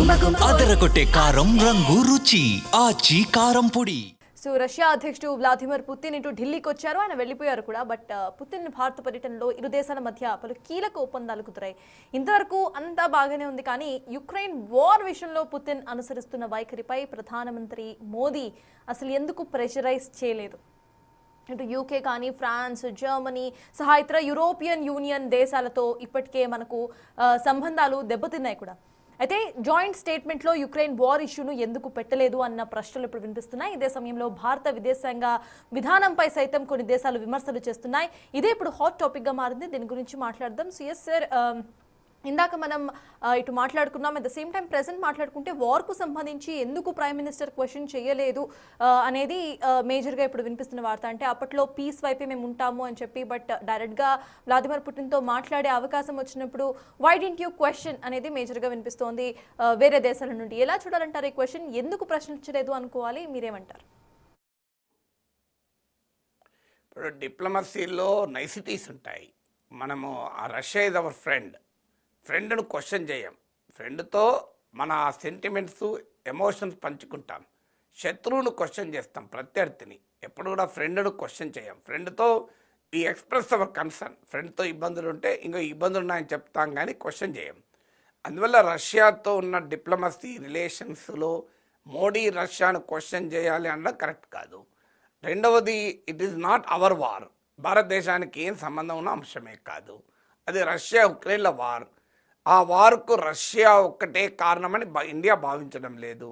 అదరగొట్టే కారం రంగు రుచి ఆచి కారం పొడి. సో రష్యా అధ్యక్షుడు వ్లాదిమిర్ పుతిన్ ఇటు ఢిల్లీకి వచ్చారు, ఆయన వెళ్ళిపోయారు కూడా. బట్ పుతిన్ భారత పర్యటనలో ఇరు దేశాల మధ్య పలు కీలక ఒప్పందాలు కుదిరాయి. ఇంతవరకు అంతా బాగానే ఉంది, కానీ యుక్రెయిన్ వార్ విషయంలో పుతిన్ అనుసరిస్తున్న వైఖరిపై ప్రధానమంత్రి మోదీ అసలు ఎందుకు ప్రెషరైజ్ చేయలేదు? ఇటు యూకే కానీ, ఫ్రాన్స్, జర్మనీ సహా ఇతర యూరోపియన్ యూనియన్ దేశాలతో ఇప్పటికే మనకు సంబంధాలు దెబ్బతిన్నాయి కూడా. అయితే జాయింట్ స్టేట్మెంట్లో యుక్రెయిన్ వార్ ఇష్యూను ఎందుకు పెట్టలేదు అన్న ప్రశ్నలు ఇప్పుడు వినిపిస్తున్నాయి. ఇదే సమయంలో భారత విదేశాంగ విధానంపై సైతం కొన్ని దేశాలు విమర్శలు చేస్తున్నాయి. ఇదే ఇప్పుడు హాట్ టాపిక్గా మారింది. దీని గురించి మాట్లాడదాం. సిఎస్ సార్, ఇందాక మనం ఇటు మాట్లాడుకున్నాం, at the same time present మాట్లాడుకుంటే వార్కు సంబంధించి ఎందుకు ప్రైమ్ మినిస్టర్ క్వశ్చన్ చేయలేదు అనేది మేజర్గా ఇప్పుడు వినిపిస్తున్న వార్త. అంటే అప్పట్లో పీస్ వైపే మేము ఉంటాము అని చెప్పి, బట్ డైరెక్ట్గా వ్లాదిమిర్ పుటిన్తో మాట్లాడే అవకాశం వచ్చినప్పుడు వై డింట్ యూ క్వశ్చన్ అనేది మేజర్గా వినిపిస్తోంది వేరే దేశాల నుండి. ఎలా చూడాలంటారు ఈ క్వశ్చన్? ఎందుకు ప్రశ్నించలేదు అనుకోవాలి, మీరేమంటారు? ఇప్పుడు డిప్లొమసీలో నైసిటీస్ ఉంటాయి. మనము ఆ రష్యా ఇస్ అవర్ ఫ్రెండ్ను క్వశ్చన్ చేయం. ఫ్రెండ్తో మన సెంటిమెంట్స్, ఎమోషన్స్ పంచుకుంటాం. శత్రువును క్వశ్చన్ చేస్తాం, ప్రత్యర్థిని. ఎప్పుడు కూడా ఫ్రెండ్ను క్వశ్చన్ చేయం. ఫ్రెండ్తో ఈ ఎక్స్ప్రెస్ అవర్ కన్సర్న్. ఫ్రెండ్తో ఇబ్బందులు ఉంటే ఇంకో ఇబ్బందులు ఉన్నాయని చెప్తాం, కానీ క్వశ్చన్ చేయం. అందువల్ల రష్యాతో ఉన్న డిప్లొమసీ రిలేషన్స్లో మోడీ రష్యాను క్వశ్చన్ చేయాలి అన్నది కరెక్ట్ కాదు. రెండవది, it is not our war. భారతదేశానికి ఏం సంబంధం ఉన్న అంశమే కాదు. అది రష్యా ఉక్రెయిన్ల వార్. ఆ వార్కు రష్యా ఒక్కటే కారణమని ఇండియా భావించడం లేదు.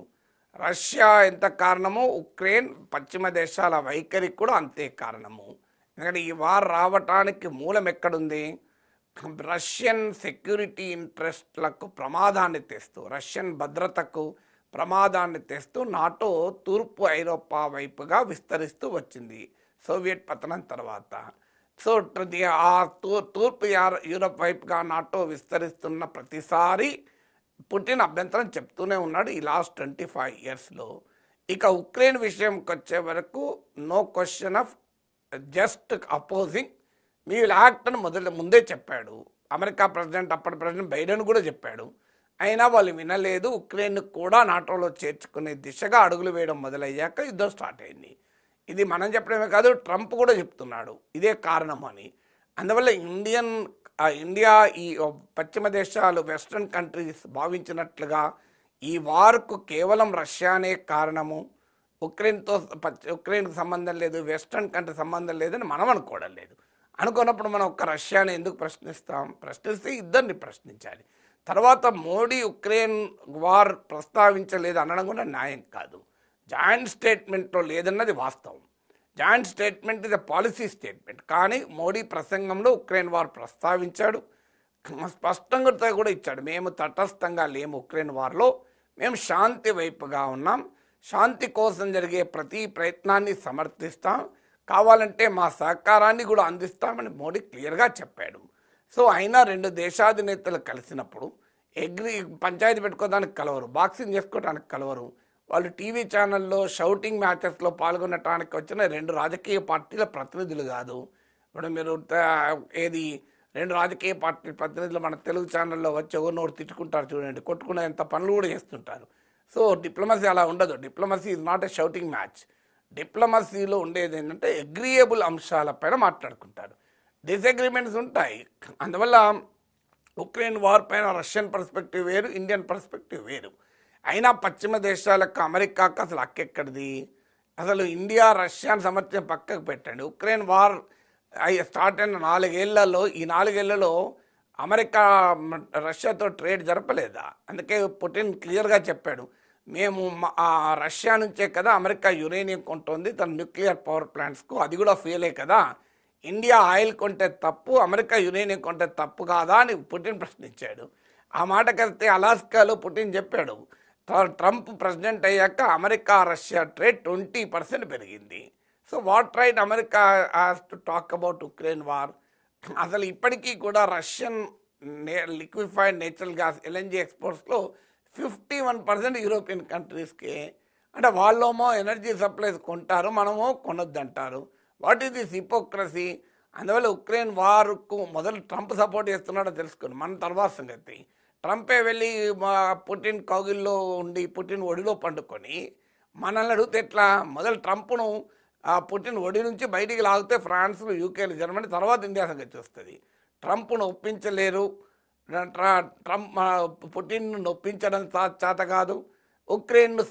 రష్యా ఎంత కారణమో ఉక్రెయిన్ పశ్చిమ దేశాల వైఖరికి కూడా అంతే కారణము. ఎందుకంటే ఈ వార్ రావటానికి మూలం ఎక్కడుంది? రష్యన్ సెక్యూరిటీ ఇంట్రెస్ట్లకు ప్రమాదాన్ని తెస్తూ, రష్యన్ భద్రతకు ప్రమాదాన్ని తెస్తూ నాటో తూర్పు ఐరోపా వైపుగా విస్తరిస్తూ వచ్చింది సోవియట్ పతనం తర్వాత. సో ఆ తూర్పు యూరప్ వైపుగా నాటో విస్తరిస్తున్న ప్రతిసారి పుటిన్ అభ్యంతరం చెప్తూనే ఉన్నాడు ఈ లాస్ట్ 25 ఇయర్స్లో. ఇక ఉక్రెయిన్ విషయంకి వచ్చే వరకు no question of just opposing, మీ యాక్ట్ అని ముందే చెప్పాడు అమెరికా ప్రెసిడెంట్. అప్పటి ప్రెసిడెంట్ బైడెన్ కూడా చెప్పాడు. అయినా వాళ్ళు వినలేదు. ఉక్రెయిన్ కూడా నాటోలో చేర్చుకునే దిశగా అడుగులు వేయడం మొదలయ్యాక యుద్ధం స్టార్ట్ అయింది. ఇది మనం చెప్పడమే కాదు, ట్రంప్ కూడా చెప్తున్నాడు ఇదే కారణం అని. అందువల్ల ఇండియా ఈ పశ్చిమ దేశాలు, వెస్ట్రన్ కంట్రీస్ భావించినట్లుగా ఈ వార్కు కేవలం రష్యానే కారణము, ఉక్రెయిన్కు సంబంధం లేదు, వెస్ట్రన్ కంట్రీ సంబంధం లేదని మనం అనుకోవడం లేదు. అనుకున్నప్పుడు మనం ఒక్క రష్యాని ఎందుకు ప్రశ్నిస్తాం? ప్రశ్నిస్తే ఇద్దరిని ప్రశ్నించాలి. తర్వాత మోడీ ఉక్రెయిన్ వార్ ప్రస్తావించలేదు అనడం కూడా న్యాయం కాదు. జాయింట్ స్టేట్మెంట్లో లేదన్నది వాస్తవం. జాయింట్ స్టేట్మెంట్ ఇది పాలసీ స్టేట్మెంట్. కానీ మోడీ ప్రసంగంలో ఉక్రెయిన్ వార్ ప్రస్తావించాడు, స్పష్టంగా కూడా ఇచ్చాడు. మేము తటస్థంగా లేము ఉక్రెయిన్ వార్లో, మేము శాంతి వైపుగా ఉన్నాం, శాంతి కోసం జరిగే ప్రతి ప్రయత్నాన్ని సమర్థిస్తాం, కావాలంటే మా సహకారాన్ని కూడా అందిస్తామని మోడీ క్లియర్గా చెప్పాడు. సో అయినా రెండు దేశాధినేతలు కలిసినప్పుడు పంచాయతీ పెట్టుకోవడానికి కలవరు, బాక్సింగ్ చేసుకోవడానికి కలవరు. వాళ్ళు టీవీ ఛానల్లో షౌటింగ్ మ్యాచెస్లో పాల్గొనటానికి వచ్చిన రెండు రాజకీయ పార్టీల ప్రతినిధులు కాదు. ఇప్పుడు మీరు రెండు రాజకీయ పార్టీ ప్రతినిధులు మన తెలుగు ఛానల్లో వచ్చి ఎవరినోడు తిట్టుకుంటారు చూడండి, కొట్టుకునేంత పనులు కూడా చేస్తుంటారు. సో డిప్లొమసీ అలా ఉండదు. Diplomacy is not a shouting match. డిప్లొమసీలో ఉండేది ఏంటంటే అగ్రియబుల్ అంశాలపైన మాట్లాడుకుంటారు. డిసగ్రిమెంట్స్ ఉంటాయి. అందువల్ల ఉక్రెయిన్ వార్ పైన రష్యన్ పర్స్పెక్టివ్ వేరు, ఇండియన్ పర్స్పెక్టివ్ వేరు. అయినా పశ్చిమ దేశాలకు, అమెరికాకు అసలు హక్కెక్కడిది? అసలు ఇండియా రష్యాను సమర్థ్యం పక్కకు పెట్టండి. ఉక్రెయిన్ వార్ స్టార్ట్ అయిన 4 ఏళ్లలో, ఈ 4 ఏళ్లలో అమెరికా రష్యాతో ట్రేడ్ జరపలేదా? అందుకే పుటిన్ క్లియర్గా చెప్పాడు, మేము రష్యా నుంచే కదా అమెరికా యురేనియం కొంటుంది తన న్యూక్లియర్ పవర్ ప్లాంట్స్కు, అది కూడా ఫెయిలే కదా. ఇండియా ఆయిల్ కొంటే తప్పు, అమెరికా యురేనియం కొంటే తప్పు కాదా అని పుటిన్ ప్రశ్నించాడు. ఆ మాట కలిస్తే అలాస్కాలో పుటిన్ చెప్పాడు, ట్రంప్ ప్రెసిడెంట్ అయ్యాక అమెరికా రష్యా ట్రేడ్ 20% పెరిగింది. So what right America has to talk about Ukraine war? అసలు ఇప్పటికీ కూడా Russian liquefied natural gas LNG ఎక్స్పోర్ట్స్లో 51% యూరోపియన్ కంట్రీస్కి. అంటే వాళ్ళేమో ఎనర్జీ సప్లైస్ కొంటారు, మనమో కొనొద్దంటారు. What is this hypocrisy? అందువల్ల ఉక్రెయిన్ వార్కు మొదలు ట్రంప్ సపోర్ట్ చేస్తున్నాడో తెలుసుకుని మన తర్వాత సంగతి. ట్రంపే వెళ్ళి మా పుటిన్ కౌగిల్లో ఉండి పుటిన్ ఒడిలో పండుకొని మనల్ని అడిగితే ఎట్లా? మొదలు ట్రంప్ను పుటిన్ ఒడి నుంచి బయటికి లాగితే ఫ్రాన్స్లు, యూకేలు, జర్మనీ, తర్వాత ఇండియా సంగతి వస్తుంది. ట్రంప్ను ఒప్పించలేరు. ట్రంప్ పుటిన్ను నొప్పించడం చేత కాదు. ఉక్రెయిన్ను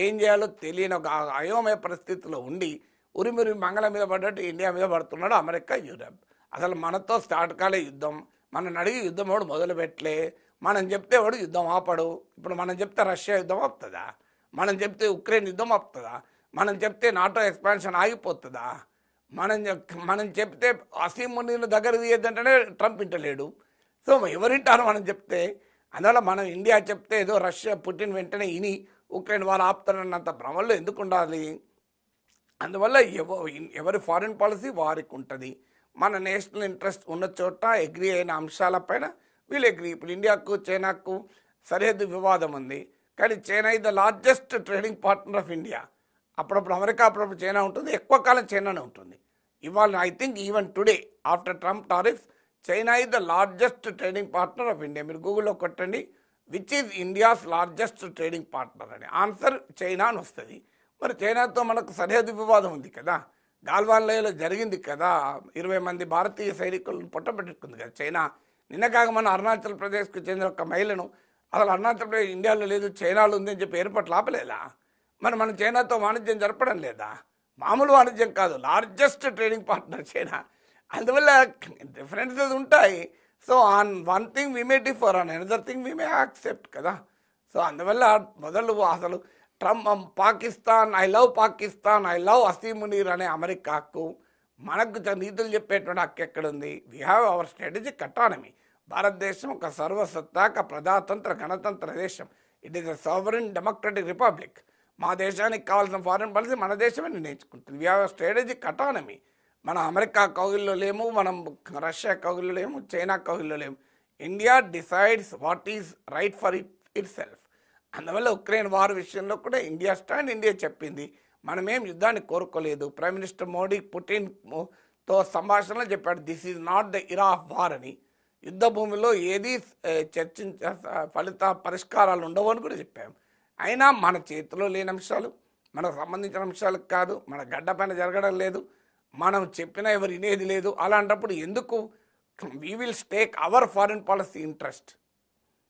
ఏం చేయాలో తెలియని ఒక అయోమయ పరిస్థితిలో ఉండి ఉరిమిరి మంగళ మీద పడ్డట్టు ఇండియా మీద పడుతున్నాడు అమెరికా, యూరప్. అసలు మనతో స్టార్ట్ కాలే యుద్ధం. మనం అడిగి యుద్ధం వాడు మొదలు పెట్టలే. మనం చెప్తే వాడు యుద్ధం ఆపడు. ఇప్పుడు మనం చెప్తే రష్యా యుద్ధం ఆపుతుందా? మనం చెప్తే ఉక్రెయిన్ యుద్ధం ఆపుతుందా? మనం చెప్తే నాటో ఎక్స్పాన్షన్ ఆగిపోతుందా? మనం చెప్తే అసీమునీని దగ్గర తీయద్దంటేనే ట్రంప్ ఇంటలేడు. సో ఎవరింటారు మనం చెప్తే? అందువల్ల మనం ఇండియా చెప్తే ఏదో రష్యా పుటిన్ వెంటనే ఇని ఉక్రెయిన్ వాళ్ళు ఆపుతారన్నంత భ్రమల్లో ఎందుకు ఉండాలి? అందువల్ల ఎవరి ఫారిన్ పాలసీ వారికి ఉంటుంది. మన నేషనల్ ఇంట్రెస్ట్ ఉన్న చోట అగ్రి అయిన అంశాలపైన వీళ్ళు అగ్రి. ఇప్పుడు ఇండియాకు చైనాకు సరిహద్దు వివాదం ఉంది, కానీ China is the largest trading partner of India. అప్పుడప్పుడు అమెరికా, అప్పుడప్పుడు చైనా ఉంటుంది, ఎక్కువ కాలం చైనానే ఉంటుంది. ఇవాళ I think even today after Trump tariffs China is the largest trading partner of India. మీరు గూగుల్లో కొట్టండి which is India's largest trading partner అని, ఆన్సర్ చైనా అని వస్తుంది. మరి చైనాతో మనకు సరిహద్దు వివాదం ఉంది కదా, గాల్వాన్లో జరిగింది కదా, 20 మంది భారతీయ సైనికులను పొట్టబెట్టుకుంది కదా చైనా. నిన్న కాక మన అరుణాచల్ ప్రదేశ్కు చెందిన ఒక మహిళను అసలు అరుణాచల్ ప్రదేశ్ ఇండియాలో లేదు చైనాలో ఉంది అని చెప్పి ఏర్పాట్లు ఆపలేదా? మరి మనం చైనాతో వాణిజ్యం జరపడం లేదా? మామూలు వాణిజ్యం కాదు, లార్జెస్ట్ ట్రేడింగ్ పార్ట్నర్ చైనా. అందువల్ల డిఫరెన్సెస్ ఉంటాయి. So on one thing we may differ, on another thing we may accept కదా. సో అందువల్ల మొదలు అసలు Trump Pakistan, I love Pakistan, I love అసీమునీర్ అనే అమెరికాకు మనకు నీతులు చెప్పేటువంటి హక్కు ఎక్కడుంది? We have our strategic autonomy. భారతదేశం ఒక సర్వసత్తాక ప్రజాతంత్ర గణతంత్ర దేశం. It is a sovereign democratic republic. మా దేశానికి కావాల్సిన ఫారెన్ పాలసీ మన దేశమే నిర్ణయించుకుంటుంది. We have strategic autonomy. మనం అమెరికా కౌగిల్లో లేము, మనం రష్యా కౌగిల్లో లేము, చైనా కౌగిల్లో లేము. India decides what is right for it self. అందువల్ల ఉక్రెయిన్ వార్ విషయంలో కూడా ఇండియా స్టాండ్ ఇండియా చెప్పింది. మనమేం యుద్ధాన్ని కోరుకోలేదు. ప్రైమ్ మినిస్టర్ మోడీ పుటిన్తో సంభాషణలో చెప్పాడు, this is not the Ira of war అని. యుద్ధ భూమిలో ఏది పరిష్కారాలు ఉండవు అని కూడా చెప్పాము. అయినా మన చేతిలో లేని అంశాలు, మనకు సంబంధించిన అంశాలకు కాదు, మన గడ్డ పైన జరగడం లేదు, మనం చెప్పినా ఎవరు వినేది లేదు. అలాంటప్పుడు ఎందుకు we will take our foreign policy interest